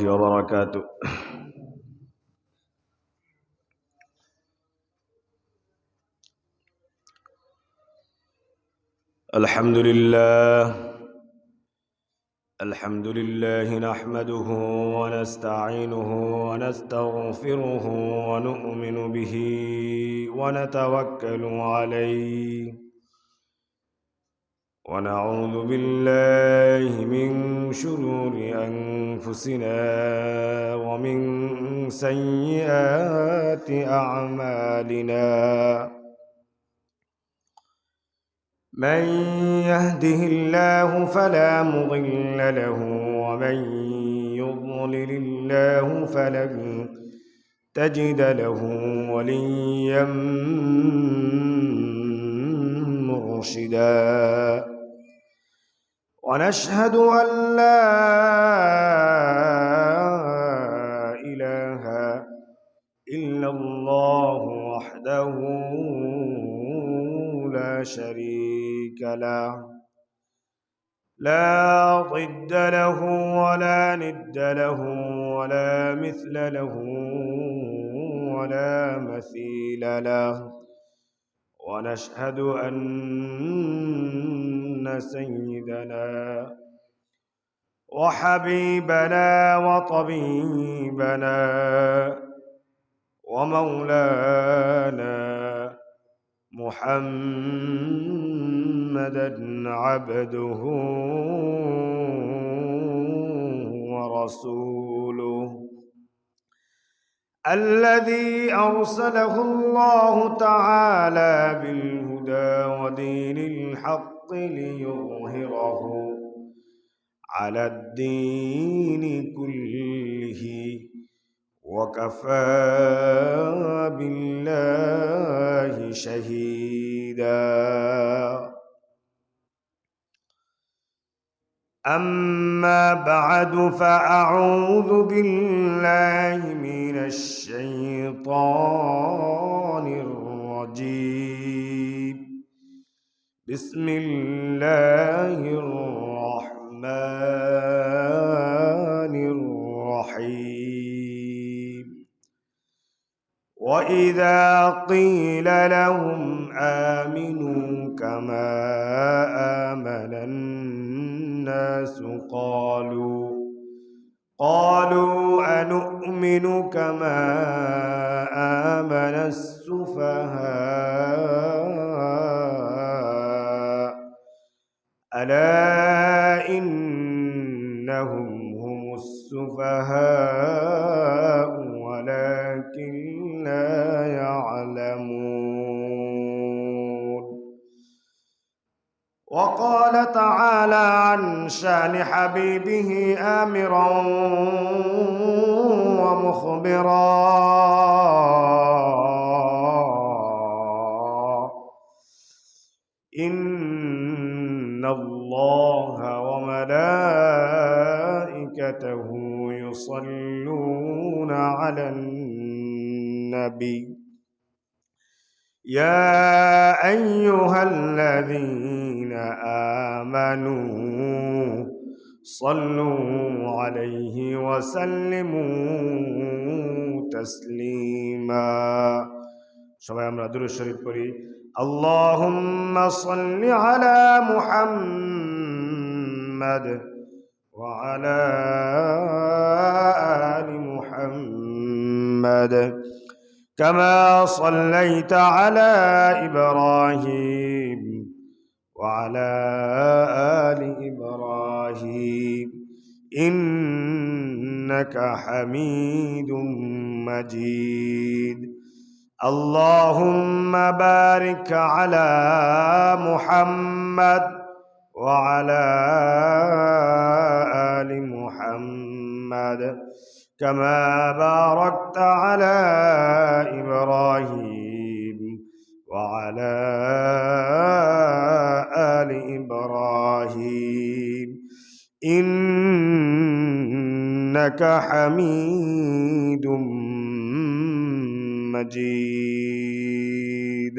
وبركاته. الحمد لله نحمده ونستعينه ونستغفره ونؤمن به ونتوكل عليه ونعوذ بالله من شرور أنفسنا ومن سيئات أعمالنا. من يهده الله فلا مضل له ومن يضلل الله فلن تجد له وليا مرشدا. ونشهد أن لا إله إلا الله وحده لا شريك له، لا ضد له ولا ند له ولا مثل له ولا مثيل له. ونشهد أن سيدنا وحبيبنا وطبيبنا ومولانا محمدًا عبده ورسوله الذي أرسله الله تعالى بالهدى ودين الحق ليظهره على الدين كله، وكفى بالله شهيدا. أما بعد فأعوذ بالله من الشيطان الرجيم. بسم الله الرحمن الرحيم. وإذا قيل لهم آمنوا كما آمن الناس قالوا أنؤمن كما آمن السفهاء ألا إنهم هم السفهاء ولكن لا يعلمون. وقال تعالى عن شان حبيبه آمرا ومخبرا: إن الله وملائكته يصلون على النبي يا أيها الذين آمنوا صلوا عليه وسلموا تسليما. সবাই আমরা দুরূদ শরীফ পড়ি। اللهم صل على محمد وعلى آل محمد كما صليت على إبراهيم وعلى آل إبراهيم إنك حميد مجيد. اللهم بارك على محمد وعلى آل محمد كما باركت على إبراهيم وعلى آل إبراهيم إنك حميد مجيد.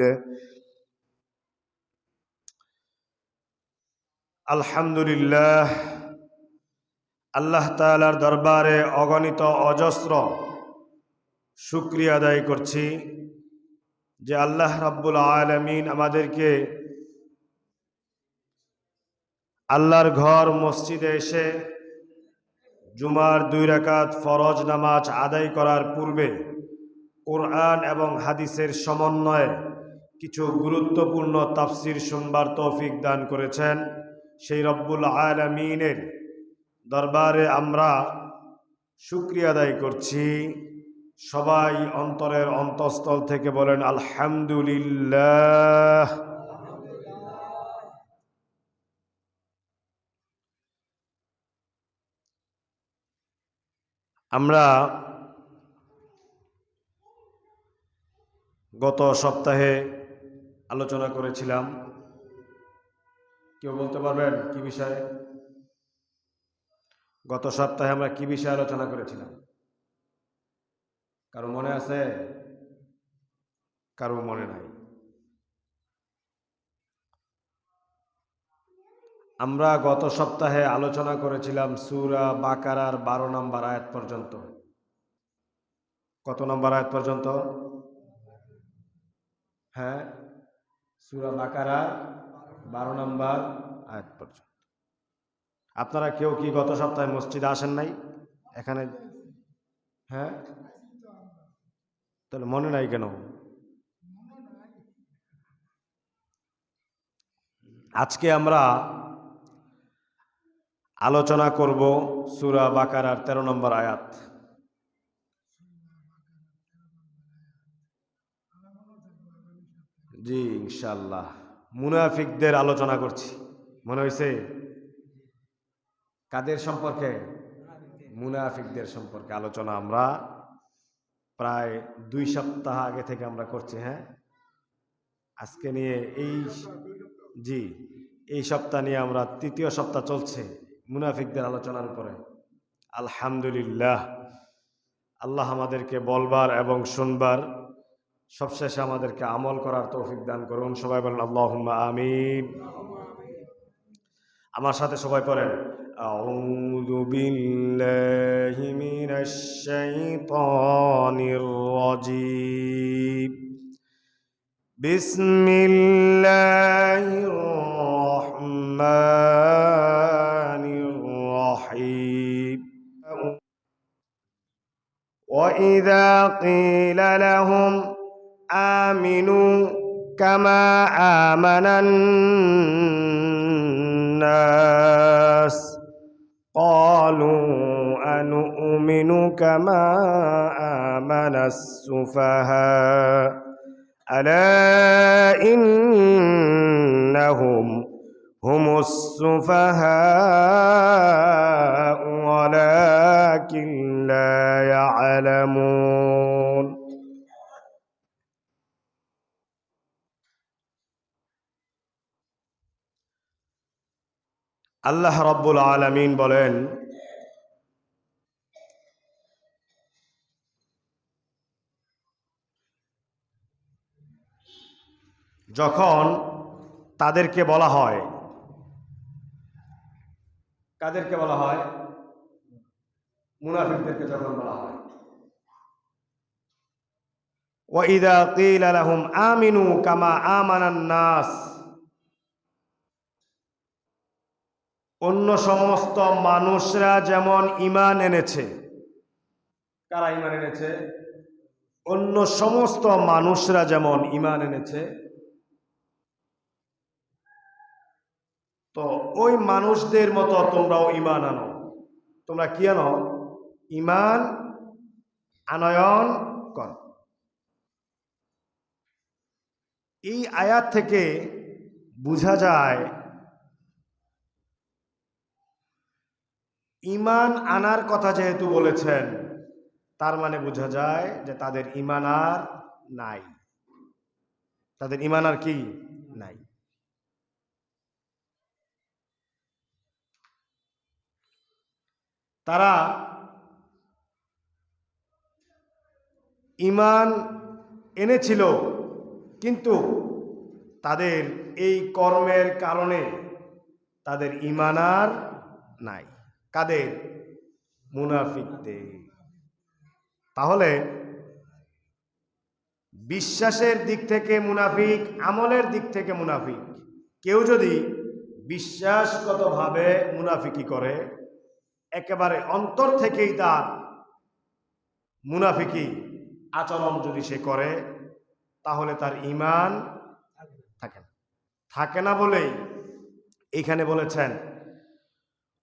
الحمد لله আল্লাহ তাআলার দরবারে অগণিত অজস্র শুকরিয়া আদায় করছি যে আল্লাহ রাব্বুল আলামিন আমাদেরকে আল্লাহর ঘর মসজিদে এসে জুমার 2 রাকাত ফরজ নামাজ আদায় করার পূর্বে কোরআন এবং হাদিসের সমন্বয়ে কিছু গুরুত্বপূর্ণ তাফসির শুনবার তৌফিক দান করেছেন। সেই রব্বুল আলামিনের দরবারে আমরা শুকরিয়া আদায় করছি। সবাই অন্তরের অন্তঃস্থল থেকে বলেন আলহামদুলিল্লাহ। আমরা গত সপ্তাহে আলোচনা করেছিলাম, কেউ বলতে পারবেন কি বিষয়ে? গত সপ্তাহে আমরা কি বিষয়ে আলোচনা করেছিলাম? কারো মনে আছে? কারো মনে নাই? আমরা গত সপ্তাহে আলোচনা করেছিলাম সূরা বাকারার 12 নম্বর আয়াত পর্যন্ত। কত নম্বর আয়াত পর্যন্ত? হ্যাঁ, সূরা বাকারার 12 নম্বর আয়াত পর্যন্ত। আপনারা কেউ কি গত সপ্তাহে মসজিদে আসেন নাই এখানে? হ্যাঁ, তাহলে মনে নাই কেন? আজকে আমরা আলোচনা করব সূরা বাকারার 13 নম্বর আয়াত। জি ইনশাআল্লাহ মুনাফিকদের আলোচনা করছি। মনে হয়েছে? কাদের সম্পর্কে? মুনাফিকদের সম্পর্কে আলোচনা আমরা প্রায় 2 সপ্তাহ আগে থেকে আমরা করছি। হ্যাঁ, আজকে নিয়ে এই সপ্তাহ নিয়ে আমরা 3য় সপ্তাহ চলছে মুনাফিকদের আলোচনার উপরে। আলহামদুলিল্লাহ, আল্লাহ আমাদেরকে বলবার এবং শুনবার, সবশেষে আমাদেরকে আমল করার তৌফিক দান করুন। সবাই বলেন আল্লাহুম্মা আমিন। আমার সাথে সবাই পড়েন আউযু বিল্লাহি মিনাশ শাইতানির রাজীম। বিসমিল্লাহির রহমানির রহিম। وَإِذَا قِيلَ لَهُمْ آمِنُوا كَمَا آمَنَ النَّاسُ قَالُوا أَنُؤْمِنُ كَمَا آمَنَ السُّفَهَاءُ أَلَا إِنَّهُمْ هُمُ السُّفَهَاءُ وَلَكِنْ لَا يَعْلَمُونَ। আল্লাহ রাব্বুল আলামিন বলেন, যখন তাদেরকে বলা হয়, কাদেরকে বলা হয়? মুনাফিকদেরকে যখন বলা হয় وَإِذَا قِيلَ لَهُمْ آمِنُوا كَمَا آمَنَ النَّاسُ, অন্য সমস্ত মানুষরা যেমন ঈমান এনেছে। কারা ঈমান এনেছে? অন্য সমস্ত মানুষরা যেমন ঈমান এনেছে, তো ওই মানুষদের মতো তোমরাও ঈমান আনো। তোমরা কি আনো? ঈমান আনয়ন কর। এই আয়াত থেকে বোঝা যায় ঈমান আনার কথা যেহেতু বলেছেন, তার মানে বোঝা যায় যে তাদের ঈমান আর নাই। তাদের ঈমান আর কি নাই। তারা ঈমান এনেছিল, কিন্তু তাদের এই কর্মের কারণে তাদের ঈমান আর নাই। কাদের? মুনাফিকদের। তাহলে বিশ্বাসের দিক থেকে মুনাফিক, আমলের দিক থেকে মুনাফিক। কেউ যদি বিশ্বাসগতভাবে মুনাফিকি করে, একেবারে অন্তর থেকেই তার মুনাফিকি আচরণ যদি সে করে, তাহলে তার ঈমান থাকে না বলেই এখানে বলেছেন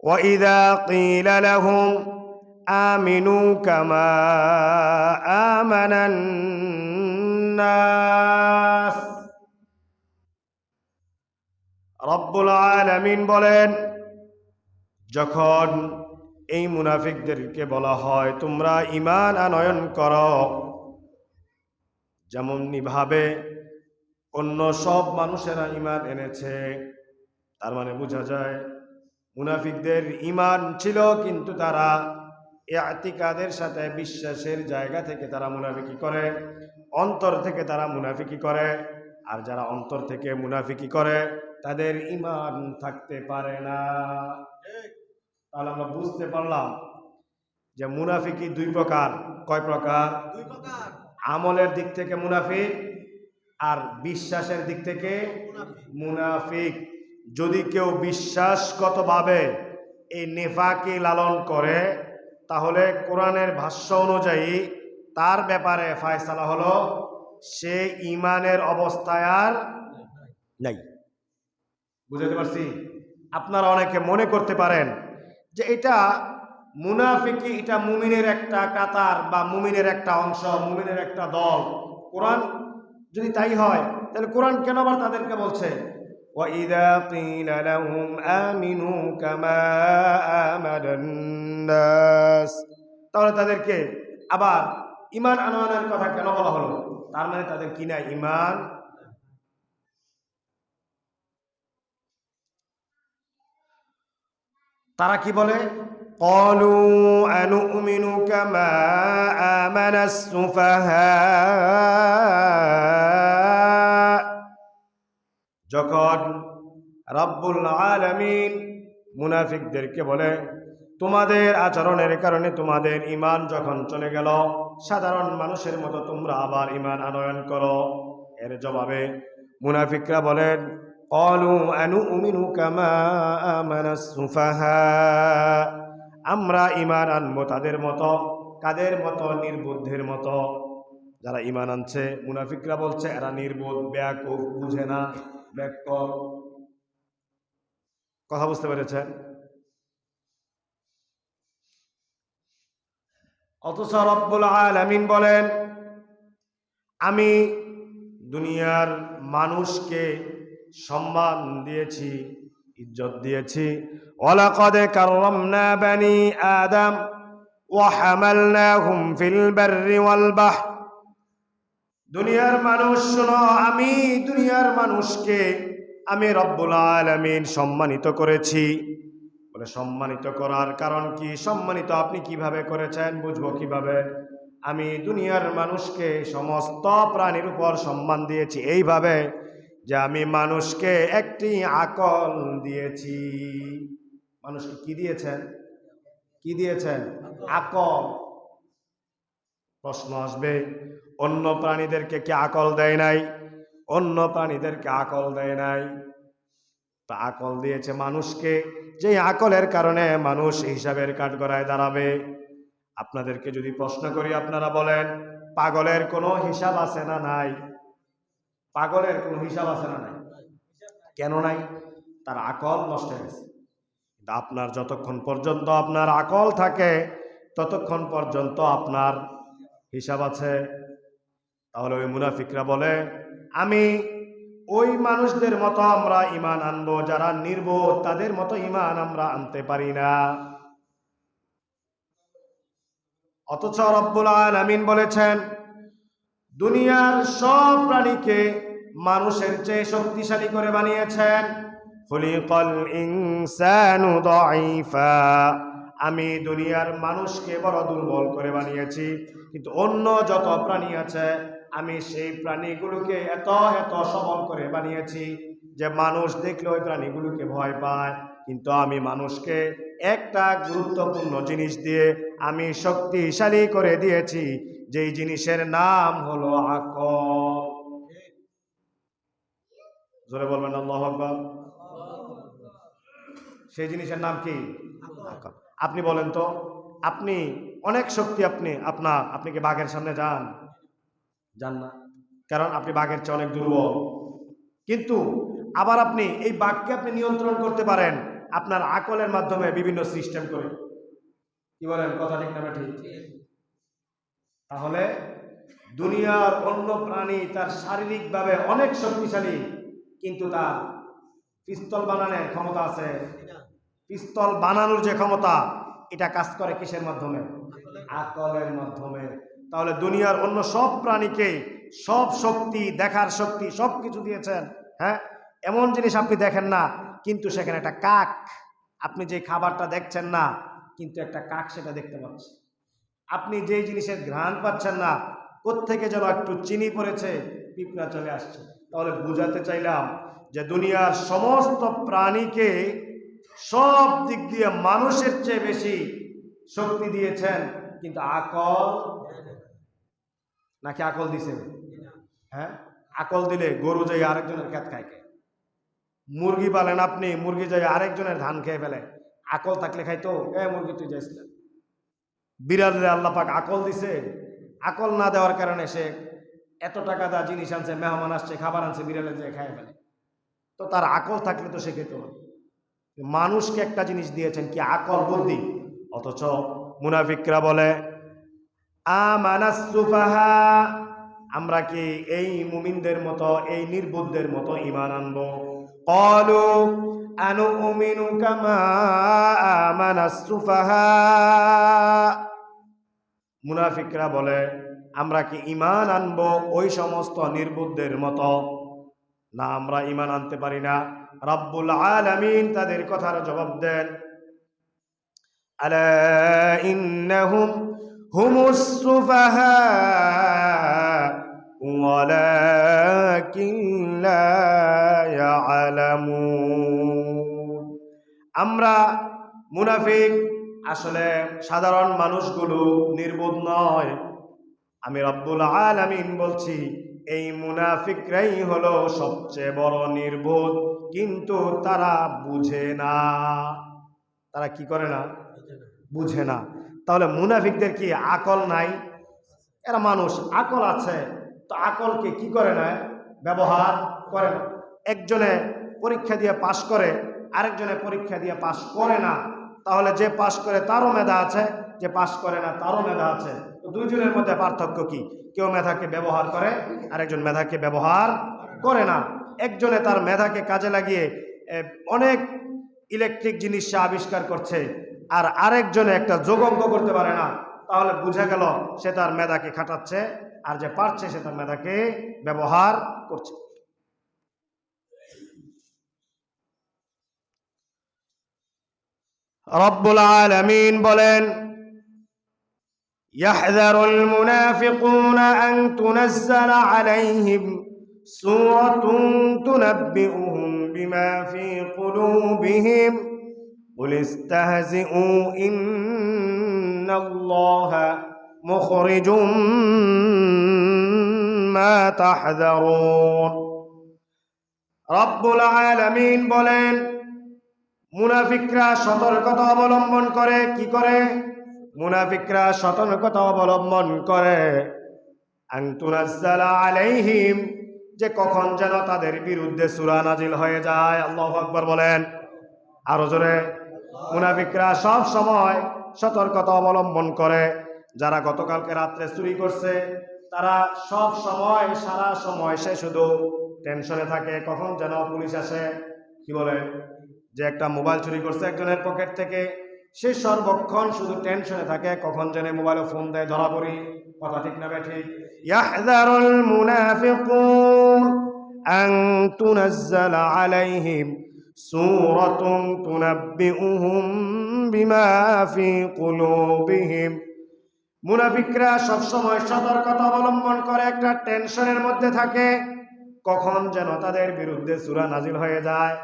ওয়াইদা কিলা লাহুম আমিনু কামা আমানান নাস। রব্বুল আলামিন বলেন, যখন এই মুনাফিকদেরকে বলা হয় তোমরা ঈমান আনয়ন করো, যেমনি ভাবে অন্য সব মানুষেরা ঈমান এনেছে, তার মানে বোঝা যায় মুনাফিকদের ঈমান ছিল, কিন্তু তারা ইতিকাদের সাথে বিশ্বাসের জায়গা থেকে তারা মুনাফিকি করে, অন্তর থেকে তারা মুনাফিকি করে। আর যারা অন্তর থেকে মুনাফিকি করে তাদের ঈমান থাকতে পারে না। তাহলে আমরা বুঝতে পারলাম যে মুনাফিকি দুই প্রকার। কয় প্রকার? দুই প্রকার। আমলের দিক থেকে মুনাফিক আর বিশ্বাসের দিক থেকে মুনাফিক। যদি কেউ বিশ্বাসগতভাবে এই নেফাকি লালন করে, তাহলে কোরআনের ভাষ্য অনুযায়ী তার ব্যাপারে ফায়সালা হলো সে ঈমানের অবস্থায় আর নাই। বুঝতে পারছি? আপনারা অনেকে মনে করতে পারেন যে এটা মুনাফিকি, এটা মুমিনের একটা কাতার বা মুমিনের একটা অংশ, মুমিনের একটা দল। কোরআন যদি তাই হয় তাহলে কোরআন কেন আবার তাদেরকে বলছে ওয়াইদা কিলা লাহুম আমিনু কামা আমানান নাস? তাহলে তাদেরকে আবার ঈমান আনয়নের কথা কেন বলা হলো? তার মানে তাদের কি নাই? ঈমান। তারা কি বলে? ক্বালু আনুমিনু কামা আমানাস সুফাহা। যখন রব্বুল আলামিন মুনাফিকদেরকে বলে তোমাদের আচরণের কারণে তোমাদের ঈমান যখন চলে গেল, সাধারণ মানুষের মতো তোমরা আবার ঈমান আনয়ন করো, এর জবাবে মুনাফিকরা বলেন ক্বালু আনুমিনু কামা আমানাস সুফাহা। আমরা ঈমান আনবো তাদের মতো। কাদের মতো? নির্বুদ্ধের মতো। যারা ঈমান আনছে, মুনাফিকরা বলছে এরা নির্বোধ, বেয়াকুফ, বুঝে না, ব্যাককল। কথা বুঝতে পেরেছেন? অথচ রব্বুল আলামিন বলেন আমি দুনিয়ার মানুষকে সম্মান দিয়েছি, ইজ্জত দিয়েছি। ওয়ালাকাদ কাররামনা বানি আদম ওয়া হামালনাহুম ফিল বাররি ওয়াল বাহর। দুনিয়ার মানুষ শোনো, আমি দুনিয়ার মানুষকে আমি রব্বুল আলামিন সম্মানিত করেছি। বলে সম্মানিত করার কারণ কি? সম্মানিত আপনি কিভাবে করেছেন? বুঝবো কিভাবে? আমি দুনিয়ার মানুষকে সমস্ত প্রাণীর উপর সম্মান দিয়েছি এইভাবে যে আমি মানুষকে একটি আকল দিয়েছি। মানুষকে কি দিয়েছেন? কি দিয়েছেন? আকল। প্রশ্ন আসবে অন্য প্রাণীদেরকে কি আকল দেয় নাই? অন্য প্রাণীদেরকে আকল দেয় নাই। তা আকল দিয়েছে মানুষকে, যে আকলের কারণে মানুষ হিসাবের কাঠগড়ায় দাঁড়াবে। আপনাদেরকে যদি প্রশ্ন করি, আপনারা বলেন পাগলের কোনো হিসাব আছে না নাই? পাগলের কোনো হিসাব আছে না নাই? কেন নাই? তার আকল নষ্ট হয়ে গেছে। আপনার যতক্ষণ পর্যন্ত আপনার আকল থাকে ততক্ষণ পর্যন্ত আপনার হিসাব আছে। তাহলে ওই মুনাফিকরা বলে আমি ওই মানুষদের মতো আমরা ঈমান আনবো যারা নির্বোধ, তাদের মতো ঈমান আমরা আনতে পারি না। অথচ রব্বুল আলামিন বলেছেন দুনিয়ার সব প্রাণীকে মানুষের চেয়ে শক্তিশালী করে বানিয়েছেন। খুলিকাল ইনসানু দাঈফা। আমি দুনিয়ার মানুষকে বড় দুর্বল করে বানিয়েছি, কিন্তু অন্য যত প্রাণী আছে আমি সেই প্রাণীগুলোকে এত এত সবল করে বানিয়েছি যে মানুষ দেখলে ওই প্রাণীগুলোকে ভয় পায়। কিন্তু আমি মানুষকে একটা গুরুত্বপূর্ণ জিনিস দিয়ে আমি শক্তিশালী করে দিয়েছি, যেই জিনিসের নাম হলো আকল। জোরে বলবেন আল্লাহু আকবার। সেই জিনিসের নাম কি? আকল। আপনি বলেন তো, আপনি অনেক শক্তি, আপনি কি বাঘের সামনে যান? যান না, কারণ আপনি বাঘের চেয়ে অনেক দুর্বল। কিন্তু আবার আপনি এই বাঘকে আপনি নিয়ন্ত্রণ করতে পারেন আপনার আকলের মাধ্যমে, বিভিন্ন সিস্টেম করে। কি বলেন, কথা ঠিক না ঠিক? তাহলে দুনিয়ার অন্য প্রাণী তার শারীরিকভাবে অনেক শক্তিশালী, কিন্তু তার পিস্তল বানানোর ক্ষমতা আছে। পিস্তল বানানোর যে ক্ষমতা, এটা কাজ করে কিসের মাধ্যমে? আকলের মাধ্যমে। তাহলে দুনিয়ার অন্য সব প্রাণীকে সব শক্তি, দেখার শক্তি, সব কিছু দিয়েছেন। হ্যাঁ, এমন জিনিস আপনি দেখেন না, কিন্তু সেখানে একটা কাক, আপনি যে খাবারটা দেখছেন না, কিন্তু একটা কাক সেটা দেখতে পাচ্ছে। আপনি যেই জিনিসের ঘ্রাণ পাচ্ছেন না, কোত্থেকে যেন একটু চিনি পড়েছে, পিঁপড়া চলে আসছে। তাহলে বুঝাতে চাইলাম যে দুনিয়ার সমস্ত প্রাণীকে সব দিক দিয়ে মানুষের চেয়ে বেশি শক্তি দিয়েছেন, কিন্তু আকল নাকি? আকল দিছেন? হ্যাঁ, আকল দিলে গরু যাই আরেকজনের ক্ষেত খায় কে? মুরগি পালেন আপনি, মুরগি যাই আরেকজনের ধান খেয়ে ফেলে। আকল থাকলে খাইতো? মুরগি তুই যাইছিলেন। বিড়ালে আল্লাহ পাক আকল দিছে, আকল না দেওয়ার কারণে সে এত টাকা দেওয়া জিনিস আনছে, মেহমান আসছে, খাবার আনছে, বিড়ালে যে খায় ফেলে। তো তার আকল থাকলে তো সে খেত। মানুষকে একটা জিনিস দিয়েছেন কি? আকল, বুদ্ধি। অথচ মুনাফিকরা বলে আমানাস সুফাহা, আমরা কি এই মুমিনদের মতো, এই নির্বুদ্ধের মতো ঈমান আনবো? ক্বালু আনুমিনু কামা আমানাস সুফাহা, মুনাফিকরা বলে আমরা কি ঈমান আনবো ওই সমস্ত নির্বুদ্ধের মতো? না, আমরা ঈমান আনতে পারি না। রব্বুল আলামিন তাদের কথার জবাব দেন, আলা ইন্নাহুম হুমুস সুফাহা ওয়ালাকিন লা ইয়ালামুন। আমরা মুনাফিক, আসলে সাধারণ মানুষগুলো নির্বোধ নয়। আমি রব্বুল আলামিন বলছি, এই মুনাফিকরাই হলো সবচেয়ে বড় নির্বোধ, কিন্তু তারা বুঝে না। তারা কি করে না? বুঝে না। তাহলে মুনাফিকদের কি আকল নাই? এরা মানুষ, আকল আছে, তো আকলকে কি করে না? ব্যবহার করে না। একজনে পরীক্ষা দিয়ে পাশ করে, আরেকজনে পরীক্ষা দিয়ে পাশ করে না। তাহলে যে পাশ করে তারও মেধা আছে, যে পাশ করে না তারও মেধা আছে। তো দুইজনের মধ্যে পার্থক্য কি? কেউ মেধাকে ব্যবহার করে, আরেকজন মেধাকে ব্যবহার করে না। একজনে তার মেধাকে কাজে লাগিয়ে অনেক ইলেকট্রিক জিনিস সে আবিষ্কার করছে, আর আরেকজনে একটা যোগ অঙ্ক করতে পারে না। তাহলে বুঝা গেল সে তার মেধাকে খাটাচ্ছে, আর যে পারছে সে তার মেধাকে ব্যবহার করছে। রব্বুল আলামিন বলেন, ইয়াহযারুল মুনাফিকুনা আন তুনাজ্জালা আলাইহিম সূরাতুন তুনাব্বিউহুম বিমা ফী কুলুবিহিম কুল ইস্তাহজিউ ইন্নাল্লাহা মুখরিজুম মা তাহযারুন। রব্বুল আলামিন বলেন, মুনাফিকরা সতর্কতা অবলম্বন করে। কি করে? মুনাফিকরা সতর্কতা অবলম্বন করে আন তুনাজ্জালা আলাইহিম, যে কখন যেন তাদের বিরুদ্ধে সূরা নাজিল হয়ে যায়। আল্লাহু আকবার বলেন আরো জোরে। মুনাফিকরা সব সময় সতর্কতা অবলম্বন করে। যারা গতকালকে রাত্রে চুরি করছে, তারা সব সময়, সারা সময় সে শুধু টেনশনে থাকে কখন যেন পুলিশ আসে। কি বলে, যে একটা মোবাইল চুরি করছে একজনের পকেট থেকে, সে সর্বক্ষণ শুধু টেনশনে থাকে কখন যেন মোবাইলে ফোন দেয়, ধরা পড়ি। কথা ঠিক না ঠিক? ইয়াহযারুল মুনাফিকুন আন তুনাজ্জালা আলাইহিম সূরাতুন তুনাব্বিউহুম বিমা ফী কুলুবিহিম। মুনাফিকরা সবসময় সতর্কতা অবলম্বন করে, একটা টেনশনের মধ্যে থাকে কখন যেন তাদের বিরুদ্ধে সূরা নাজিল হয়ে যায়।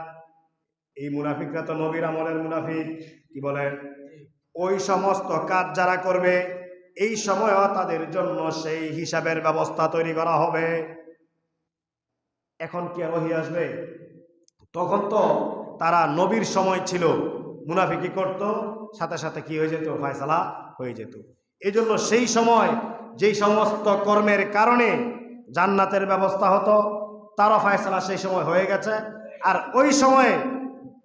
এই মুনাফিকরা তো নবীর আমলের মুনাফিক। কি বলেন? ওই সমস্ত কাজ যারা করবে এই সময়ও তাদের জন্য সেই হিসাবের ব্যবস্থা তৈরি করা হবে। এখন কি আর ওহী আসবে? তখন তো তারা নবীর সময় ছিল, মুনাফিকি করত, সাথে সাথে কি হয়ে যেত? ফয়সালা হয়ে যেত। এই জন্য সেই সময় যেই সমস্ত কর্মের কারণে জান্নাতের ব্যবস্থা হতো তারও ফয়সালা সেই সময় হয়ে গেছে। আর ওই সময়ে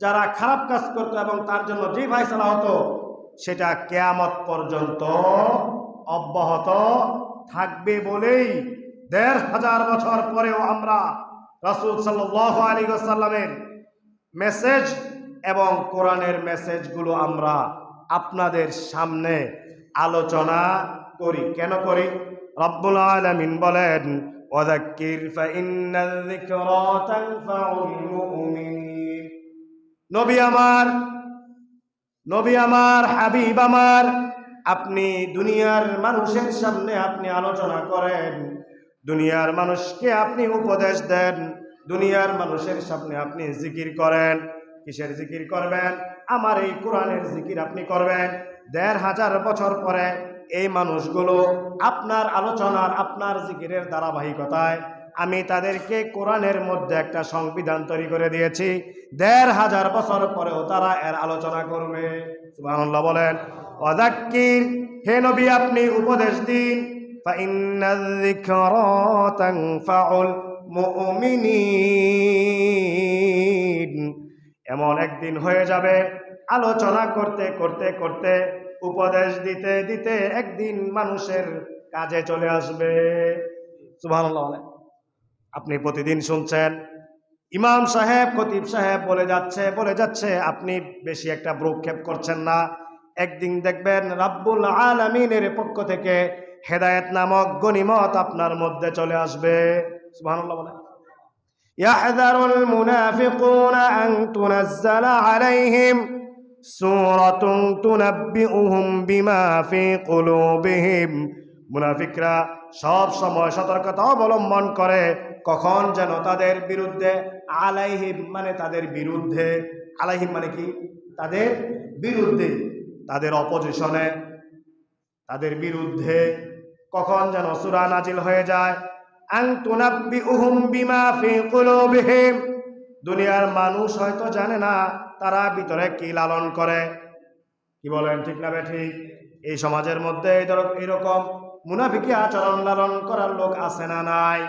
যারা খারাপ কাজ করত এবং তার জন্য যে ফয়সালা হতো সেটা কিয়ামত পর্যন্ত অব্যাহত থাকবে বলেই ১৫০০ বছর পরেও আমরা রাসূল সাল্লাল্লাহু আলাইহি ওয়াসাল্লামের মেসেজ এবং কোরআনের মেসেজগুলো আমরা আপনাদের সামনে আলোচনা করি। কেন করি? রব্বুল আলামিন বলেন, ওয়াযাক্কির ফাইন্নায যিকরা তানফাউল মুমিনিন। নবী আমার, হাবিব আমার, আপনি দুনিয়ার মানুষের সামনে আপনি আলোচনা করেন, দুনিয়ার মানুষকে আপনি উপদেশ দেন, দুনিয়ার মানুষের সামনে আপনি জিকির করেন। কিসের জিকির করবেন? আমার এই কোরআনের জিকির আপনি করবেন। ১৫০০ বছর পরে এই মানুষগুলো আপনার আলোচনার, আপনার জিকিরের ধারাবাহিকতায় আমি তাদেরকে কোরআনের মধ্যে একটা সংবিধান তৈরি করে দিয়েছি। ১৫০০ বছর পরেও তারা এর আলোচনা করবে। সুবহানাল্লাহ বলেন। ওয়াযাক্কির, হে নবী আপনি উপদেশ দিন, ফাইন্নায যিকরা তানফাউল মুমিনিন। এমন একদিন হয়ে যাবে আলোচনা করতে করতে করতে, উপদেশ দিতে দিতে একদিন মানুষের কাজে চলে আসবে। সুবহানাল্লাহ। আপনি প্রতিদিন শুনছেন ইমাম সাহেব, খতিব সাহেব বলে যাচ্ছে, আপনি বেশি একটা ভ্রুক্ষেপ করছেন না। একদিন দেখবেন রাব্বুল আলামিনের পক্ষ থেকে হেদায়েত নামক গনিমত আপনার মধ্যে চলে আসবে। সুবহানাল্লাহ বলেন। ইয়াহযারুল মুনাফিকুনা আন তুনাজ্জালা আলাইহিম সূরাতুন তুনাব্বিউহুম বিমা ফি কুলুবিহিম। মুনাফিকরা সব সময় সতর্কতা অবলম্বন করে কখন যেন তাদের বিরুদ্ধে, আলাইহিম মানে তাদের বিরুদ্ধে, আলাইহিম মানে কি? তাদের বিরুদ্ধে, তাদের অপোজিশনে, তাদের বিরুদ্ধে কখন যেন সূরা নাজিল হয়ে যায়, আন তুনাব্বিউহুম বিমা ফি কুলুবিহিম। দুনিয়ার মানুষ হয়তো জানে না তারা ভিতরে কি লালন করে। কি বলেন, ঠিক না ঠিক? এই সমাজের মধ্যে এরকম মুনাফিকি আচরণ লালন করার লোক আছে না নাই?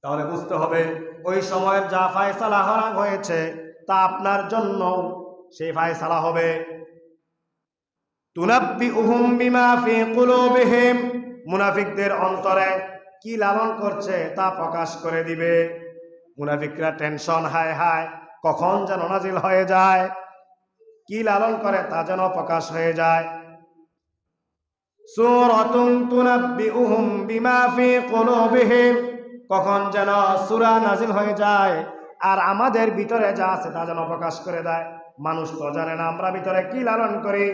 তাহলে বুঝতে হবে ওই সময়ের যা ফায়সালা হয়েছে তা আপনার জন্য সেই ফায়সালা হবে। তুনাব্বিউহুম বিমা ফি কুলুবিহিম, মুনাফিকদের অন্তরে কি লালন করছে তা প্রকাশ করে দিবে। মুনাফিকরা টেনশন, হায় হায় কখন যেন নাজিল হয়ে যায়, কি লালন করে তা যেন প্রকাশ হয়ে যায়। সূরাতুন তুনাব্বিউহুম বিমা ফি কুলুবিহিম, কখন যেন সূরা নাজিল হয়ে যায় আর আমাদের ভিতরে যা আছে তা যেন প্রকাশ করে দেয়। মানুষ তো জানে না আমরা ভিতরে কি লালন করি,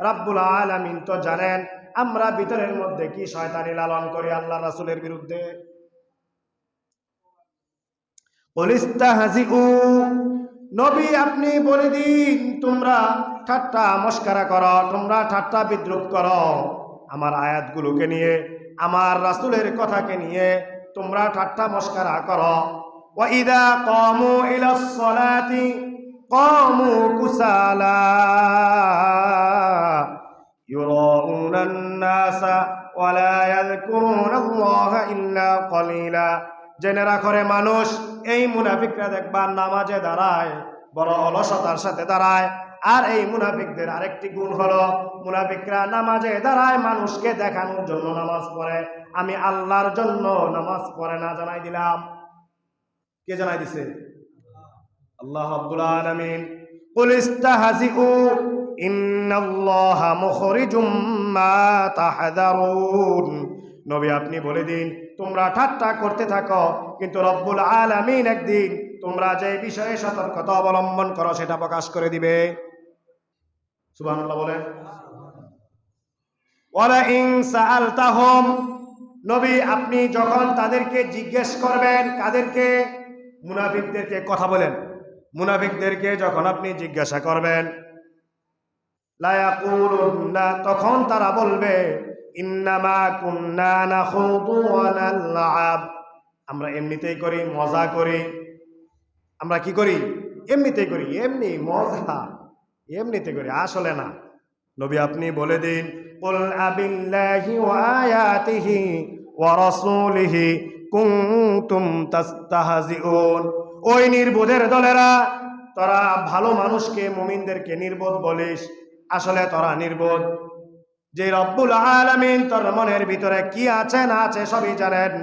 রাব্বুল আলামিন তো জানেন আমরা ভিতরের মধ্যে কি শয়তানি লালন করি আল্লাহ রাসূলের বিরুদ্ধে। কুলিস্তাহজিউ, নবী আপনি বলে দিন তোমরা ঠাট্টা মস্করা করো, তোমরা ঠাট্টা বিদ্রুপ করো আমার আয়াতগুলোকে নিয়ে, আমার রাসূলের কথাকে নিয়ে তোমরা ঠাট্টা মস্করা করো। ওয়া ইযা কামু ইলাস সালাতি কামু কুসালা ইউরাউনান নাসা ওয়া লা ইয়াযকুরুনাল্লাহা ইল্লা কলিলা। জেনে রাখরে মানুষ, এই মুনাফিকরা দেখবা নামাজে দাঁড়ায় বড় অলসতার সাথে দাঁড়ায়। আর এই মুনাফিকদের আরেকটি গুণ হলো, মুনাফিকরা নামাজে দাঁড়ায় মানুষকে দেখানোর জন্য নামাজ পড়ে, আমি আল্লাহর জন্য নামাজ পড়ে না। জানাই দিলাম, কে জানাই দিছে? আল্লাহ রাব্বুল আলামিন। কুল ইস্তাহজিউ ইন্নাল্লাহা মুখরিজুম মা তাহযারুন, নবী আপনি বলে দিন তোমরা ঠাট্টা করতে থাকো, কিন্তু রব্বুল আলামিন একদিন তোমরা যে বিষয়ে সতর্কতা অবলম্বন করো সেটা প্রকাশ করে দিবে। সুবহানাল্লাহ বলেন। ওয়ালা ইন সাআলতাহুম, নবী আপনি যখন তাদেরকে জিজ্ঞেস করবেন, কাদেরকে? মুনাফিকদেরকে। কথা বলেন, মুনাফিকদেরকে যখন আপনি জিজ্ঞাসা করবেন লা ইয়াকুলুন্না, তখন তারা বলবে ইন্নামা কুন্না নাখুদু ওয়া নালআব, আমরা এমনিতেই করি, মজা করি। আমরা কি করি? এমনিতেই করি, এমনি মজা, এমনিতে করি, আসলে না। নবী আপনি বলে দিন, কুল আবিল্লাহি ওয়া আয়াতিহি ওয়া রাসূলিহি কুনতুম তাস্তাহজিউন। ওই নির্বোধের দলেরা, তোরা ভালো মানুষকে, মুমিনদেরকে নির্বোধ বলিস, আসলে তোরা নির্বোধ। যে রব্বুল আলামিন তোর মনের ভিতরে কি আছে না আছে সবই জানেন।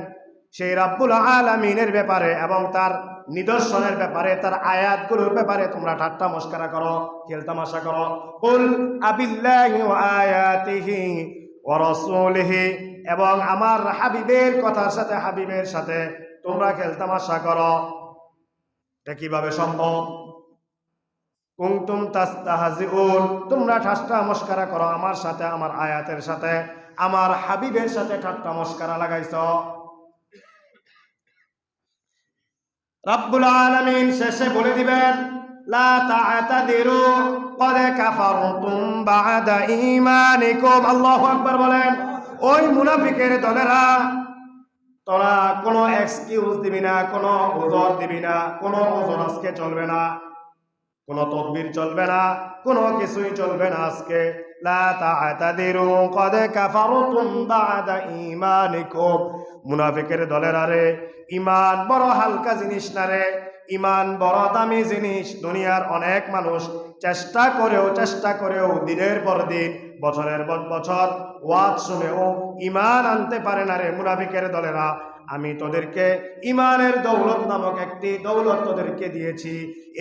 সেই রব্বুল আলামিনের ব্যাপারে এবং তার নিদর্শনের ব্যাপারে, তার আয়াতগুলোর ব্যাপারে তোমরা ঠাট্টা মস্করা করো, খেলতামাশা করো। কুল আবিল্লাহি ওয়া আয়াতিহি ওয়া রাসূলিহি, এবং আমার হাবিবের কথার সাথে, হাবিবের সাথে তোমরা খেলতামাশা করো। এটা কিভাবে সম্ভব? কুনতুম তাস্তাহজিউন, তোমরা ঠাট্টা মস্করা করো আমার সাথে, আমার আয়াতের সাথে, আমার হাবিবের সাথে ঠাট্টা মস্করা লাগাইছো। রব্বুল আলামিন শেষে বলে দিবেন, লা তা'তাদিরু ক্বাদ কাফারতুম বা'দা ঈমানিকুম। আল্লাহু আকবার বলেন। ওই মুনাফিকের দলেরা, তোরা কোনো এক্সকিউজ দিবি না, কোনো উযর দিবি না, কোনো উযর আজকে চলবে না, কোনো তদবির চলবে না, কোনো কিছুই চলবে না আজকে। লা তা'তাদিরু ক্বাদ কাফারতুম বা'দা ঈমানিকুম। মুনাফিকের দলেরা রে, ঈমান বড় হালকা জিনিস না রে, ঈমান বড় দামি জিনিস। দুনিয়ার অনেক মানুষ চেষ্টা করেও দিনের পর দিন, বছরের পর বছর ওয়াজ শুনেও ঈমান আনতে পারে না রে মুনাফিকের দলেরা। আমি তোদেরকে ঈমানের দৌলত নামক একটি দৌলত তোদেরকে দিয়েছি।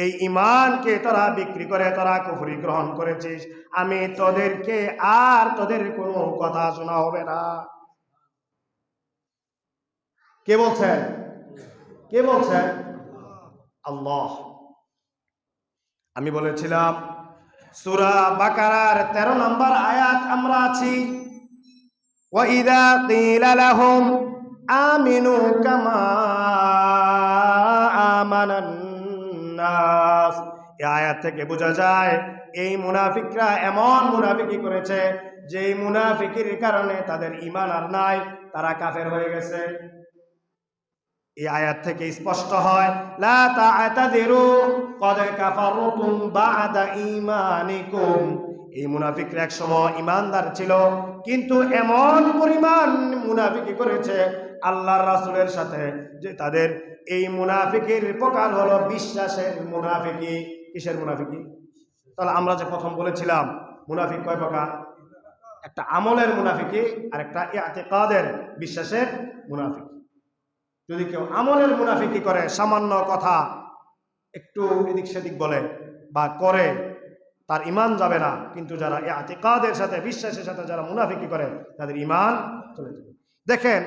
এই ঈমানকে তোরা বিক্রি করে তোরা কুফরি গ্রহণ করেছিস। আমি তোদেরকে আর তোদের কোনো কথা শোনা হবে না। কে বলছেন? কে বলছেন? আল্লাহ। আমি বলেছিলাম সূরা বাকারার 13 নম্বর আয়াত আমরা আছি। ওয়া ইযা ক্বিলা লাহুম আমিনু কামা আমানান নাস। এই আয়াত থেকে বোঝা যায় এই মুনাফিকরা এমন মুনাফিকি করেছে যে মুনাফিকির কারণে তাদের ঈমান আর নাই, তারা কাফের হয়ে গেছে। এই আয়াত থেকে স্পষ্ট হয়, লা তা'তাদিরু ক্বাদ কাফারতুম বা'দা ঈমানিকুম। এই মুনাফিকরা একসময় ঈমানদার ছিল, কিন্তু এমন পরিমাণ মুনাফিকি করেছে আল্লাহর রাসূলের সাথে যে তাদের এই মুনাফিকির প্রকার হলো বিশ্বাসের মুনাফিকি। কিসের মুনাফিকি? তাহলে আমরা যে প্রথম বলেছিলাম মুনাফিক কয় প্রকার? একটা আমলের মুনাফিকি আর একটা ইতিকাদের, বিশ্বাসের মুনাফিকি। যদি কেউ আমলের মুনাফিকি করে, সামান্য কথা একটু এদিক সেদিক বলে বা করে, তার ঈমান যাবে না। কিন্তু যারা ইতিকাদের সাথে, বিশ্বাসের সাথে যারা মুনাফিকি করে, তাদের ঈমান চলে যাবে। দেখেন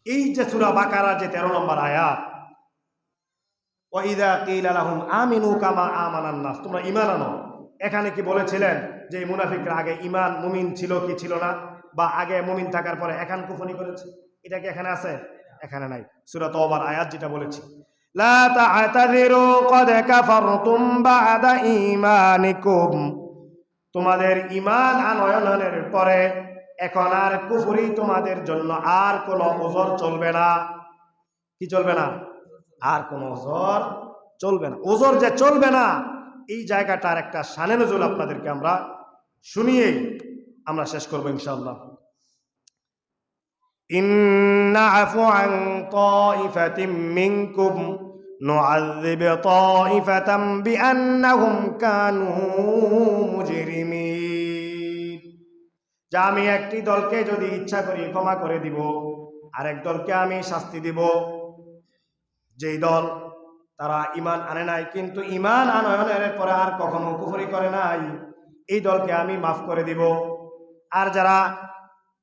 এই যে সূরা বাকারার যে 13 নম্বর আয়াত, ওয়া ইযা ক্বিলা লাহুম আমিনু কামা আমানান নাস, তোমরা ঈমান আনো। এখানে কি বলেছিলেন যে এই মুনাফিকরা আগে ঈমান মুমিন ছিল কি ছিল না, বা আগে মুমিন থাকার পরে এখন কুফরি করেছে? এটা কি এখানে আছে? এখানে নাই। সূরা তওবার আয়াত যেটা বলেছি, লা তা'তাযিরু ক্বাদ কাফারতুম বা'দা ঈমানিকুম। তোমাদের ঈমান আনয়নের পরে এখন আর কুফরি তোমাদের জন্য আর কোনো ওজর চলবে না। কি চলবে না? আর কোনো ওজর চলবে না। ওজর যে চলবে না, এই জায়গাটার একটা শানে নজুল আপনাদেরকে আমরা শুনিয়েই আমরা শেষ করবো ইনশাআল্লাহ। ইন্না আফু আন তাইফাতিম মিনকুম নুআযযিব তাইফাতাম বিআন্নাহুম কানু মুজরিমিন। যা আমি একটি দলকে যদি ইচ্ছা করি ক্ষমা করে দিব, আরেক দলকে আমি শাস্তি দিব। যেই দল তারা ঈমান আনে নাই, কিন্তু ঈমান আনয়নের পরে আর কখনো কুফরি করে নাই, এই দলকে আমি মাফ করে দিব। আর যারা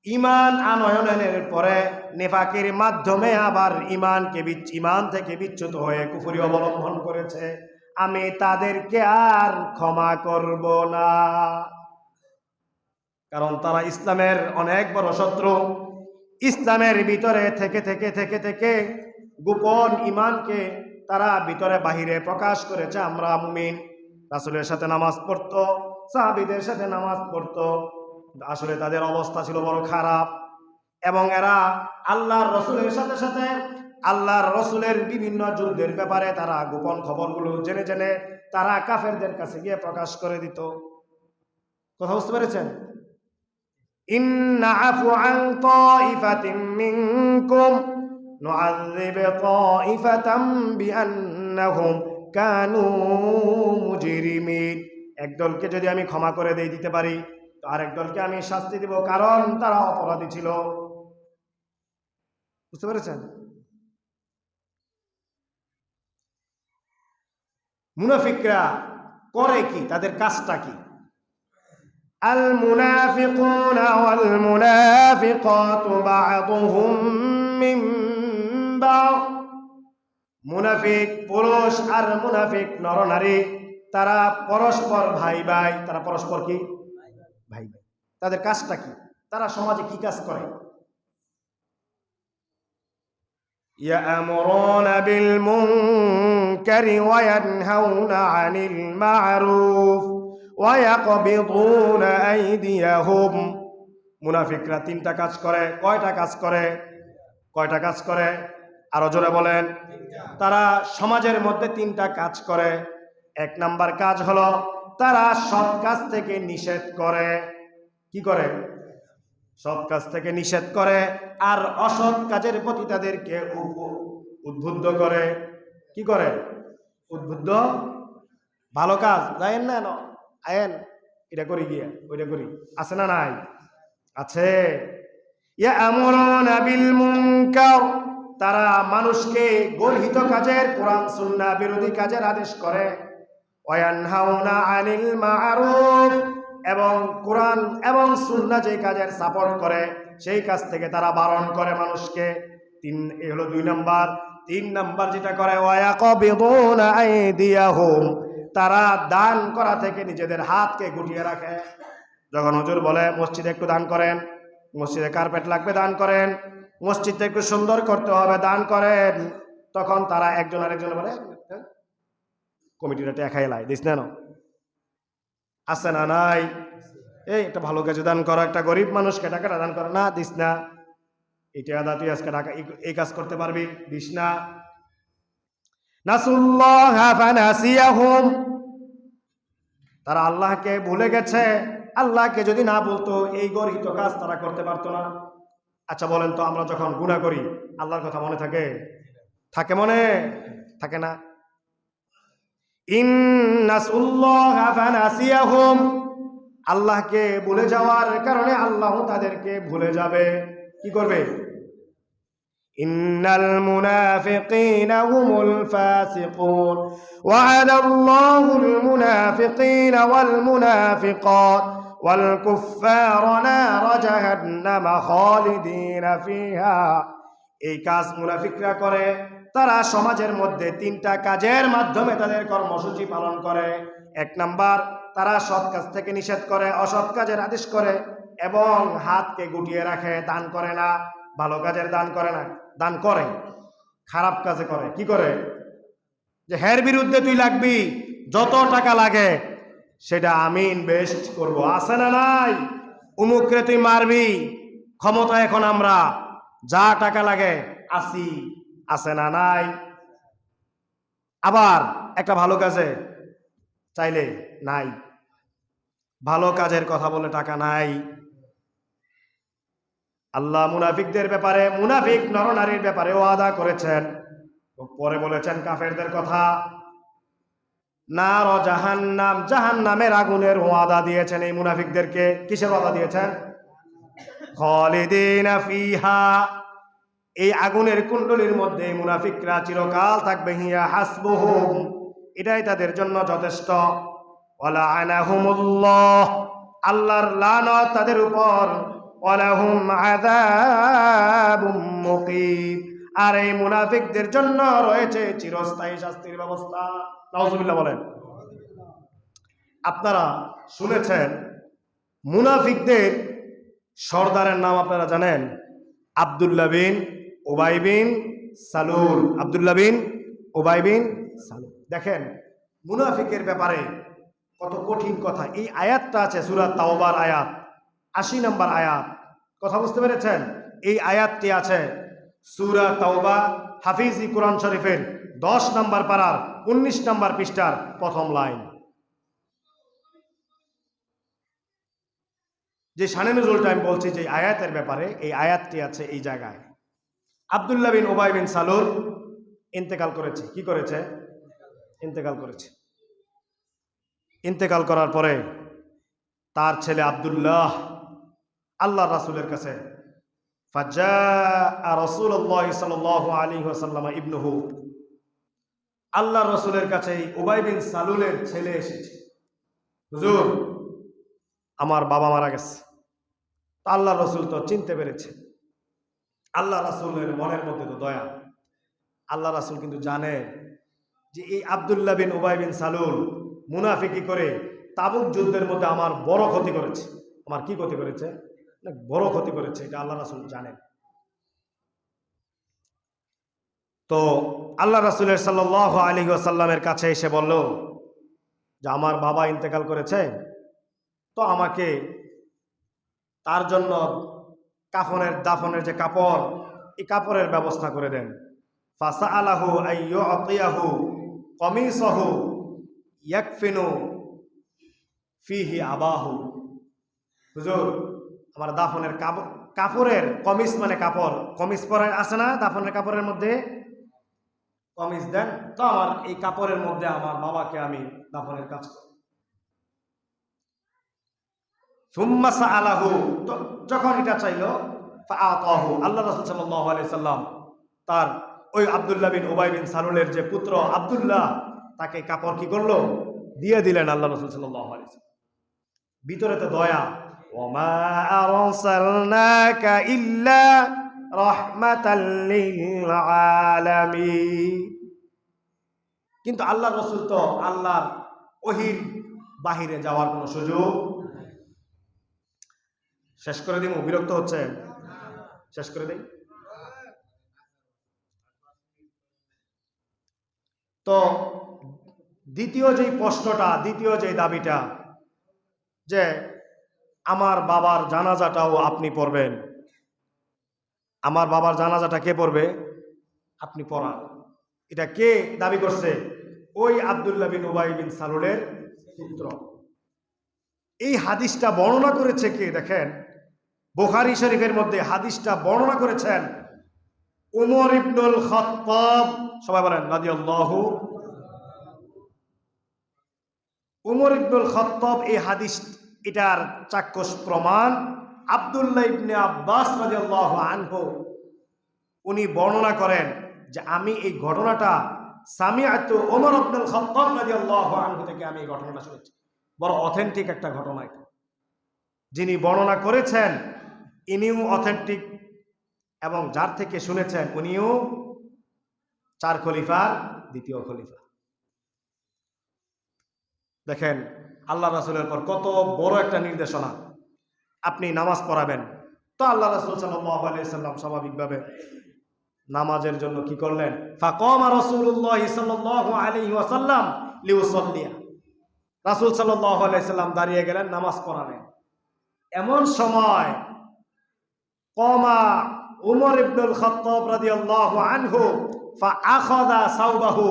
ঈমান আনয়নের পরে নেফাকের মাধ্যমে আবার ঈমান থেকে বিচ্যুত হয়ে কুফরি অবলম্বন করেছে, আমি তাদেরকে আর ক্ষমা করব না। কারণ তারা ইসলামের অনেক বড় শত্রু। ইসলামের ভিতরে থেকে গোপন ঈমানকে তারা ভিতরে বাহিরে প্রকাশ করেছে। আমরা মুমিন, রাসূলের সাথে নামাজ পড়তো, সাহাবীদের সাথে নামাজ পড়তো, আসলে তাদের অবস্থা ছিল বড় খারাপ। এবং এরা আল্লাহর রসুলের সাথে সাথে আল্লাহর রসুলের বিভিন্ন যুদ্ধের ব্যাপারে তারা গোপন খবরগুলো জেনে জেনে তারা কাফেরদের কাছে গিয়ে প্রকাশ করে দিত। কথা বুঝতে পেরেছেন? ইন্না আফু আন তাইফাতিম মিনকুম নুআযযিব তাইফাতাম বিআন্নাহুম কানু মুজরিমিন। একদলকে যদি আমি ক্ষমা করে দিতে পারি তো আরেক দলকে আমি শাস্তি দিব, কারণ তারা অপরাধী ছিল। বুঝতে পেরেছেন? মুনাফিকরা করে কি, তাদের কাজটা কি? আল মুনাফিকুনা ওয়াল মুনাফিকাতু বা'দুহুম মিন বা'দ। মুনাফিক পুরুষ আর মুনাফিক নরনারী তারা পরস্পর ভাই ভাই। তারা পরস্পর কি? ভাই ভাই। তাদের কাজটা কি? তারা সমাজে কি কাজ করে? ইয়া'মুরুনা বিল মুনকারি ওয়া ইয়ানহাউনা আনিল মা'রুফ ওয়া ইয়াকবিদুনা আইদিয়াহুম। মুনাফিকরা তিনটা কাজ করে। কয়টা কাজ করে? কয়টা কাজ করে? আরো জোরে বলেন। তারা সমাজের মধ্যে তিনটা কাজ করে। এক নাম্বার কাজ হলো তারা সৎ কাজ থেকে নিষেধ করে। কি করে? সৎ কাজ থেকে নিষেধ করে আর অসৎ কাজের প্রতি তাদেরকে উদ্বুদ্ধ করে। কি করে? উদ্বুদ্ধ। ভালো কাজ যায়েন না, আয়েন এটা করি গিয়া ওইটা করি, আছে না নাই? আছে। ইয়া'মুরুনা বিল মুনকার, তারা মানুষকে গর্হিত কাজের, কোরআন সুন্নাহ বিরোধী কাজের আদেশ করে। ওয়া ইয়ানহাউনা আনিল মা'রুফ, এবং কোরআন এবং সুন্নাহ যে কাজের সাপোর্ট করে সেই কাজ থেকে তারা বারণ করে মানুষকে। এই হলো 2 নাম্বার। 3 নাম্বার যেটা করে, ওয়া ইয়াকবিদুনা আইদিয়াহুম, তারা দান করা থেকে নিজেদের হাতকে গুটিয়ে রাখে। যখন হুজুর বলে মসজিদে একটু দান করেন, মসজিদে কার্পেট লাগবে দান করেন, মসজিদটা একটু সুন্দর করতে হবে দান করেন, তখন তারা একজন আরেকজন বলে কমিটিটা টাকা খাইলাই দিস না। আছে না নাই? এই একটা ভালো কাজে দান করো, একটা গরিব মানুষকে টাকাটা দান করো, না দিস না। এটা আদা তুই আজকে টাকা এই কাজ করতে পারবি, দিস না। নাসুল্লাহা ফানাসিয়াহুম, তারা আল্লাহকে ভুলে গেছে। আল্লাহকে যদি না বলতো এই গর্হিত কাজ তারা করতে পারতো না। আচ্ছা বলেন তো, আমরা যখন গুনাহ করি আল্লাহর কথা মনে থাকে? থাকে? মনে থাকে না? ইন্নাসুল্লাহা ফানাসিয়াহুম, আল্লাহকে ভুলে যাওয়ার কারণে আল্লাহ তাদেরকে ভুলে যাবে। কি করবে? ইন্নাল মুনাফিকিনা হুমুল ফাসিকুন ওয়া'আদাল্লাহুল মুনাফিকিনা ওয়াল মুনাফিকাত ওয়াল কুফফারা নারা জাহান্নামা খালিদিনা ফিহা। এই কাজ মুনাফিকরা করে। তারা সমাজের মধ্যে 3টা কাজের মাধ্যমে তাদের কর্মসূচি পালন করে। 1 নাম্বার, তারা সৎ কাজ থেকে নিষেধ করে, অসৎ কাজের আদেশ করে এবং হাতকে গুটিয়ে রাখে, দান করে না। ভালো কাজের দান করে না, দান করে খারাপ কাজে করে। কি করে? যে হের বিরুদ্ধে তুই লাগবি, যত টাকা লাগে সেটা আমি ইনভেস্ট করব, আছে না নাই? উমুকরে তুই মারবি, ক্ষমতা এখন আমরা, যা টাকা লাগে আসি, আছে না নাই? আবার একটা ভালো কাজে চাইলে নাই, ভালো কাজের কথা বলে টাকা নাই। আল্লাহ মুনাফিকদের ব্যাপারে, মুনাফিক নরনারীর ব্যাপারে ওয়াদা করেছেন। পরে বলেছেন কাফেরদের কথা, নার জাহান্নাম, জাহান্নামের আগুনের ওয়াদা দিয়েছেন এই মুনাফিকদেরকে। কিসের ওয়াদা দিয়েছেন? খালিদিনা ফিহা, এই আগুনের কুণ্ডলীর মধ্যে মুনাফিকরা চিরকাল থাকবে। হিয়া হাসবুহুম, এটাই তাদের জন্য যথেষ্ট। ওয়ালা আনাহুমুল্লাহ, আল্লাহর লানত তাদের উপর। ওয়ালাহুম আযাবুম মুকিম, আর এই মুনাফিকদের জন্য রয়েছে চিরস্থায়ী শাস্তির ব্যবস্থা। নাউজুবিল্লাহ বলেন। আপনারা শুনেছেন মুনাফিকদের সর্দারের নাম আপনারা জানেন? আব্দুল্লাহ বিন উবাই বিন সালুল। আব্দুল্লাহ বিন উবাই বিন সালুল। দেখেন মুনাফিকের ব্যাপারে কত কঠিন কথা। এই আয়াতটা আছে সূরা তাওবার আয়াত ৮০ নম্বর আয়াত। কথা বুঝতে পেরেছেন? এই আয়াতটি আছে সূরা তাওবা হাফিজি কোরআন শরীফের 10 নম্বর পারার 19 নম্বর পৃষ্ঠার প্রথম লাইন। যে শানে নজরুলটা আমি বলছি যে আয়াতের ব্যাপারে, এই আয়াতটি আছে এই জায়গায়। আব্দুল্লাহ বিন উবাই বিন সালুল ইন্তেকাল করেছে। কি করেছে? ইন্তেকাল করেছে। ইন্তেকাল করার পরে তার ছেলে আব্দুল্লাহ আল্লাহ রাসূলের কাছে ফাজ্জাআ রাসূলুল্লাহ সাল্লাল্লাহু আলাইহি ওয়াসাল্লাম ইবনুহু, আল্লাহ রাসূলের কাছে উবাই বিন সালুলের ছেলে এসেছে। হুজুর, আমার বাবা মারা গেছে। আল্লাহ রাসূল তো চিনতে পেরেছে। আল্লাহ রাসূলের মনের মধ্যে তো দয়া। আল্লাহ রাসূল কিন্তু জানে যে এই আব্দুল্লাহ বিন উবাই বিন সালুল মুনাফিকি করে তাবুক যুদ্ধের মধ্যে আমার বড় ক্ষতি করেছে। আমার কি ক্ষতি করেছে? বড় ক্ষতি করেছে, এটা আল্লাহ রাসূল জানেন। তো আল্লাহ রাসূলের সাল্লাল্লাহু আলাইহি ওয়াসাল্লামের কাছে এসে বলল যে আমার বাবা ইন্তেকাল করেছে, তো আমাকে তার জন্য কাফনের দাফনের যে কাপড়, এই কাপড়ের ব্যবস্থা করে দেন। ফাসাআলাহু আইয়ুআতিয়াহু কমিসাহু ইয়াকফিনু ফিহি আবাহু। হুজুর, আমার দাফনের কাপড়ের কমিস, মানে কাপড়, কমিস পরে আছে না দাফনের কাপড়ের মধ্যে, কমিস দেন, তো আমার এই কাপড়ের মধ্যে আমার বাবাকে আমি দাফনের কাজ করি। সুম্মা সাআলাহু, তো যখন এটা চাইল ফাআতাহু, আল্লাহ রাসূল সাল্লাল্লাহু আলাইহি সাল্লাম তার ওই আব্দুল্লাহ বিন উবাই বিন সালুলের যে পুত্র আব্দুল্লাহ, তাকে কাপড় কি করলো? দিয়ে দিলেন আল্লাহ রাসূল সাল্লাল্লাহু আলাইহি সাল্লাম। ভিতরে তো দয়া। ওমা আরসালনাকা ইল্লা রাহমাতাল লিল আলামিন। কিন্তু আল্লাহর রাসূল তো আল্লাহর ওহীর বাহিরে যাওয়ার কোনো সুযোগ। শেষ করে দিই, বিরক্ত হচ্ছে? শেষ করে দিই। তো দ্বিতীয় যেই প্রশ্নটা, দ্বিতীয় যেই দাবিটা, যে আমার বাবার জানাজাটাও আপনি পড়বেন। আমার বাবার জানাজাটা কে পড়বে? আপনি পড়ান। এটা কে দাবি করছে? ওই আব্দুল্লাহ বিন উবাই বিন সালুলের পুত্র। এই হাদিসটা বর্ণনা করেছে কে দেখেন? বুখারী শরীফের মধ্যে হাদিসটা বর্ণনা করেছেন উমর ইবনুল খাত্তাব। সবাই বলেন রাদিয়াল্লাহু। উমর ইবনুল খাত্তাব এই হাদিস, এটার চাক্ষুষ প্রমাণ আব্দুল্লাহ ইবনে আব্বাস রাদিয়াল্লাহু আনহু, উনি বর্ণনা করেন যে আমি এই ঘটনাটা সামিআতু উমর ইবনুল খাত্তাব রাদিয়াল্লাহু আনহু থেকে আমি এই ঘটনাটা শুনেছি। বড় অথেন্টিক একটা ঘটনা এটা। যিনি বর্ণনা করেছেন ইনিও অথেন্টিক, এবং যার থেকে শুনেছেন উনিও 4 খলিফার দ্বিতীয় খলিফা। দেখেন আল্লাহ রাসূলের পর কত বড় একটা নির্দেশনা। আপনি নামাজ পড়াবেন, তো আল্লাহ রাসূল সাল্লাল্লাহু আলাইহি সাল্লাম স্বাভাবিকভাবে নামাজের জন্য কি করলেন? ফাকামা রাসূলুল্লাহ সাল্লাল্লাহু আলাইহি ওয়াসাল্লাম লিউসাল্লিয়া। রাসূল সাল্লাল্লাহু আলাইহি সাল্লাম দাঁড়িয়ে গেলেন নামাজ পড়াবেন। এমন সময় কমা উমর ইবনুল খাত্তাব রাদিয়াল্লাহু আনহু ফাআখাযা সাওবাহু।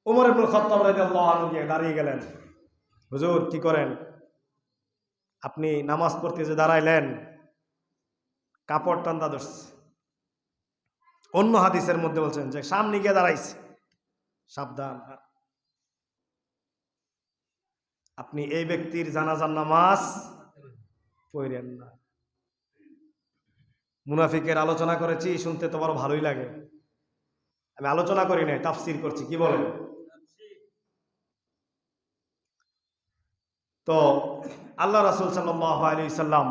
উমর ইবনুল খাত্তাব রাদিয়াল্লাহু আনহু দাঁড়িয়ে গেলেন। হুজুর কি করেন? আপনি নামাজ পড়তে যে দাঁড়াইলেন, কাপড় টান্দা ধরছে। অন্য হাদিসের মধ্যে বলছেন যে সামনে গিয়ে দাঁড়াইছে। সাবধান, আপনি এই ব্যক্তির জানাজার নামাজ পড়েন না। মুনাফিকের আলোচনা করেছি, শুনতে তো বড় ভালোই লাগে। আমি আলোচনা করি নাই, তাফসীর করছি। কি বলেন? তো আল্লাহ রাসূল সাল্লাল্লাহু আলাইহি সাল্লাম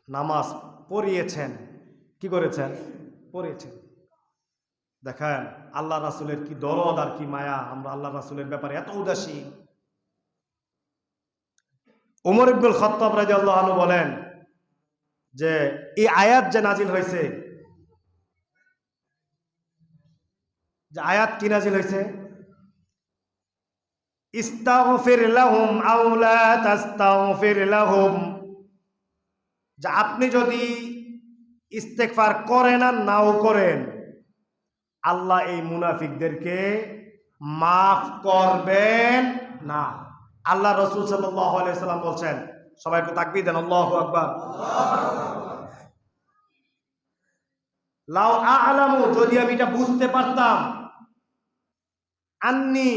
নামাজ পড়িয়েছেন। কি করেছেন? পড়িয়েছেন। দেখেন আল্লাহ রাসূলের কি দরদ আর কি মায়া। আমরা আল্লাহ রাসূলের ব্যাপারে এত উদাসীন। উমর ইবনুল খাত্তাব রাদিয়াল্লাহু আনহু বলেন যে এই আয়াত যে নাজিল হয়েছে, যে আয়াত কি নাজিল হয়েছে? ইস্তাগফির লাহুম আও লা তাস্তাগফির লাহুম, যে আপনি যদি ইস্তেগফার করেন আর নাও করেন, আল্লাহ এই মুনাফিকদেরকে মাফ করবেন না। আল্লাহ রাসূল সাল্লাল্লাহু আলাইহি সাল্লাম বলছেন, সবাই একটু তাকবীর দেন, আল্লাহু আকবার। লাউ আ'লামু, যদি আমি এটা বুঝতে পারতাম, আন্নি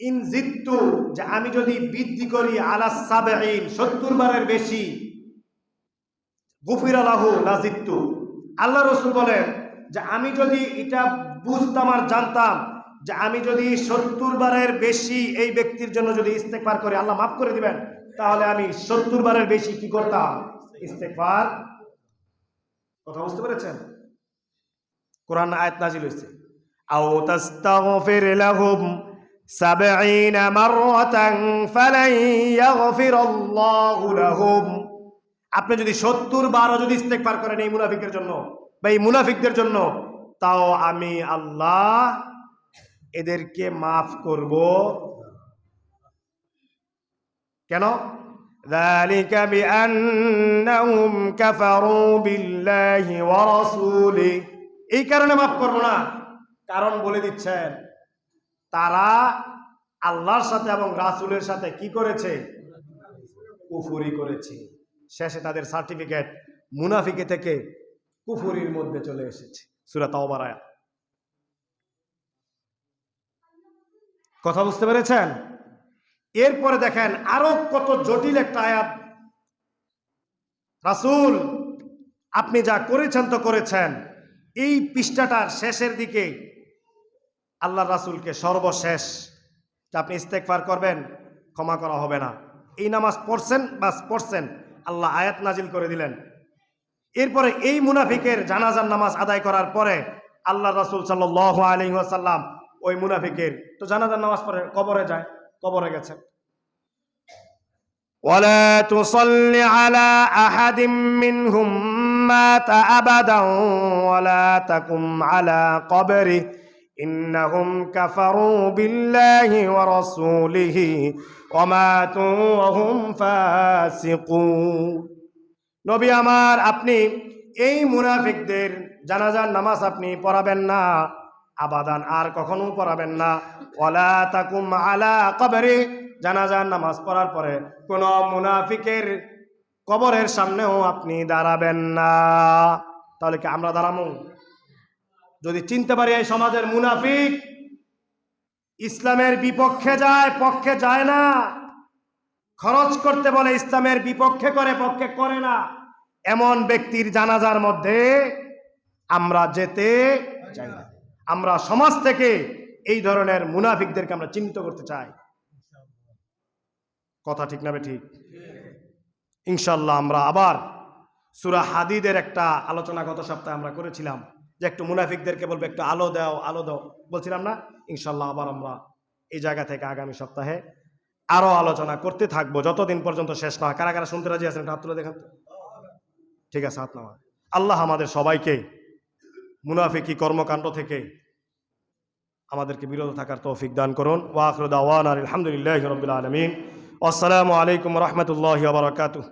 ইন জিত্তু, যে আমি যদি বৃদ্ধি করি আলা সাবঈন, 70 বারের বেশি, গুফিরা লাহু লা জিত্তু। আল্লাহ রাসূল বলেন যে আমি যদি এটা বুঝতাম আর জানতাম যে আমি যদি 70 বারের বেশি এই ব্যক্তির জন্য যদি ইস্তেগফার করি আল্লাহ মাফ করে দিবেন, তাহলে আমি 70 বারের বেশি কি করতাম? ইস্তেগফার। কথা বুঝতে পেরেছেন? কোরআন আয়াত নাজিল হয়েছে, আও তাস্তাগফির লাহুম 70 মাররাতান ফালান ইয়াগফিরাল্লাহু লাহুম। আপনি যদি 70 বারও যদি ইস্তেগফার করেন এই মুনাফিকের জন্য বা এই মুনাফিকদের জন্য, তাও আমি আল্লাহ এদেরকে মাফ করব। কেন? যালিকা বিআন্নাহুম কাফারু বিল্লাহি ওয়া রাসূলিহি, এই কারণে মাফ করব না, কারণ বলে দিচ্ছেন তারা আল্লাহর সাথে এবং রাসূলের সাথে কি করেছে? কুফরি করেছে। শেষে তাদের সার্টিফিকেট মুনাফিকি থেকে কুফরির মধ্যে চলে এসেছে। সূরা তাওবার আয়াত। কথা বুঝতে পেরেছেন? এরপরে দেখেন আরো কত জটিল একটা আয়াত। রাসূল আপনি যা করেছেন তো করেছেন, এই পৃষ্ঠাটার শেষের দিকে আল্লাহ রাসূলকে সর্বশেষ যে আপনি ইস্তেগফার করবেন, ক্ষমা করা হবে না, এই নামাজ পড়ছেন, বাস পড়ছেন, আল্লাহ আয়াত নাজিল করে দিলেন। এরপরে এই মুনাফিকের জানাজার নামাজ আদায় করার পরে আল্লাহ রাসূল সাল্লাল্লাহু আলাইহি ওয়াসাল্লাম ওই মুনাফিকের তো জানাজার নামাজ পড়ে কবরে যায়, কবরে গেছেন। ওয়ালা তুসাল্লি আলা আহাদিম মিনহুম মাতা আবাদান ওয়ালা তাকুম আলা কবরি ইন্নাহুম কাফারু বিল্লাহি ওয়া রাসূলিহি ওয়া মাতু ওয়া হুম ফাসিকুন। নবী আমার, আপনি এই মুনাফিকদের জানাজার নামাজ আপনি পড়াবেন না, আবাদান আর কখনো পড়াবেন না। ওয়ালা তাকুম আলা কবরি, জানাজার নামাজ পড়ার পরে কোন মুনাফিকের কবরের সামনেও আপনি দাঁড়াবেন না। তাহলে কি আমরা দাঁড়াবো? যদি চিনতে পারি এই সমাজের মুনাফিক ইসলামের বিপক্ষে যায়, পক্ষে যায় না, খরচ করতে বলে ইসলামের বিপক্ষে করে, পক্ষে করে না, এমন ব্যক্তির জানাজার মধ্যে আমরা যেতে চাই না। আমরা সমাজ থেকে এই ধরনের মুনাফিকদেরকে আমরা চিহ্নিত করতে চাই। কথা ঠিক না ঠিক? ইনশাআল্লাহ আমরা আবার সূরা হাদীদের একটা আলোচনা গত সপ্তাহে আমরা করেছিলাম যে একটু মুনাফিকদেরকে বলবে একটু আলো দাও, আলো দাও, বলছিলাম না? ইনশাআল্লাহ আবার আমরা এই জায়গা থেকে আগামী সপ্তাহে আরো আলোচনা করতে থাকবো যতদিন পর্যন্ত শেষ না হয়। কারা কারা শুনতে রাজি আছেন? হাত তুলে দেখান তো। ঠিক আছে, হাত নামা। আল্লাহ আমাদের সবাইকে মুনাফিকি কর্মকাণ্ড থেকে আমাদেরকে বিরত থাকার তৌফিক দান করুন। ওয়া আখিরু দাওয়ানা আলহামদুলিল্লাহি রাব্বিল আলামিন। আসসালামু আলাইকুম ওয়া রাহমাতুল্লাহি ওয়া বারাকাতুহু।